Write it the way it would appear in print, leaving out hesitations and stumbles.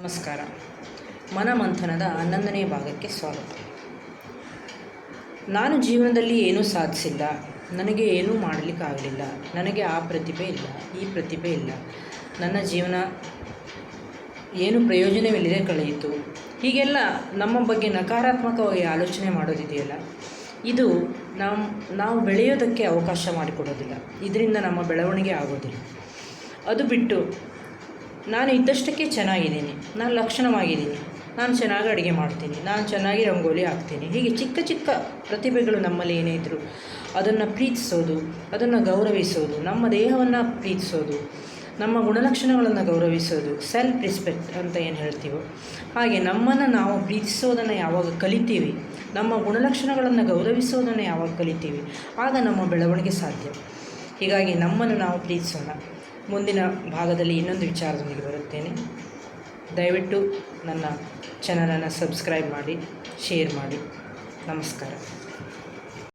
ನಮಸ್ಕಾರ. ಮನಮಂಥನದ 11ನೇ ಭಾಗಕ್ಕೆ ಸ್ವಾಗತ. ನಾನು ಜೀವನದಲ್ಲಿ ಏನೂ ಸಾಧಿಸಿಲ್ಲ, ನನಗೆ ಏನೂ ಮಾಡಲಿಕ್ಕಾಗಲಿಲ್ಲ, ನನಗೆ ಆ ಪ್ರತಿಭೆ ಇಲ್ಲ, ಈ ಪ್ರತಿಭೆ ಇಲ್ಲ, ನನ್ನ ಜೀವನ ಏನು ಪ್ರಯೋಜನವಿಲ್ಲದೆ ಕಳೆಯಿತು. ಹೀಗೆಲ್ಲ ನಮ್ಮ ಬಗ್ಗೆ ನಕಾರಾತ್ಮಕವಾಗಿ ಆಲೋಚನೆ ಮಾಡೋದಿದೆಯಲ್ಲ, ಇದು ನಾವು ಬೆಳೆಯೋದಕ್ಕೆ ಅವಕಾಶ ಮಾಡಿಕೊಡೋದಿಲ್ಲ. ಇದರಿಂದ ನಮ್ಮ ಬೆಳವಣಿಗೆ ಆಗೋದಿಲ್ಲ. ಅದು ಬಿಟ್ಟು ನಾನು ಇದ್ದಷ್ಟಕ್ಕೆ ಚೆನ್ನಾಗಿದ್ದೀನಿ, ನಾನು ಲಕ್ಷಣವಾಗಿದ್ದೀನಿ, ನಾನು ಚೆನ್ನಾಗಿ ಅಡುಗೆ ಮಾಡ್ತೀನಿ, ನಾನು ಚೆನ್ನಾಗಿ ರಂಗೋಲಿ ಹಾಕ್ತೀನಿ, ಹೀಗೆ ಚಿಕ್ಕ ಚಿಕ್ಕ ಪ್ರತಿಭೆಗಳು ನಮ್ಮಲ್ಲಿ ಏನೇ ಇದ್ದರೂ ಅದನ್ನು ಪ್ರೀತಿಸೋದು, ಅದನ್ನು ಗೌರವಿಸೋದು, ನಮ್ಮ ದೇಹವನ್ನು ಪ್ರೀತಿಸೋದು, ನಮ್ಮ ಗುಣಲಕ್ಷಣಗಳನ್ನು ಗೌರವಿಸೋದು, ಸೆಲ್ಫ್ ರೆಸ್ಪೆಕ್ಟ್ ಅಂತ ಏನು ಹೇಳ್ತೀವೋ ಹಾಗೆ ನಮ್ಮನ್ನು ನಾವು ಪ್ರೀತಿಸೋದನ್ನು ಯಾವಾಗ ಕಲಿತೀವಿ, ನಮ್ಮ ಗುಣಲಕ್ಷಣಗಳನ್ನು ಗೌರವಿಸೋದನ್ನು ಯಾವಾಗ ಕಲಿತೀವಿ, ಆಗ ನಮ್ಮ ಬೆಳವಣಿಗೆ ಸಾಧ್ಯ. ಹೀಗಾಗಿ ನಮ್ಮನ್ನು ನಾವು ಪ್ರೀತಿಸೋಣ. ಮುಂದಿನ ಭಾಗದಲ್ಲಿ ಇನ್ನೊಂದು ವಿಚಾರದೊಂದಿಗೆ ಬರುತ್ತೇನೆ. ದಯವಿಟ್ಟು ನನ್ನ ಚಾನಲನ್ನು ಸಬ್ಸ್ಕ್ರೈಬ್ ಮಾಡಿ, ಶೇರ್ ಮಾಡಿ. ನಮಸ್ಕಾರ.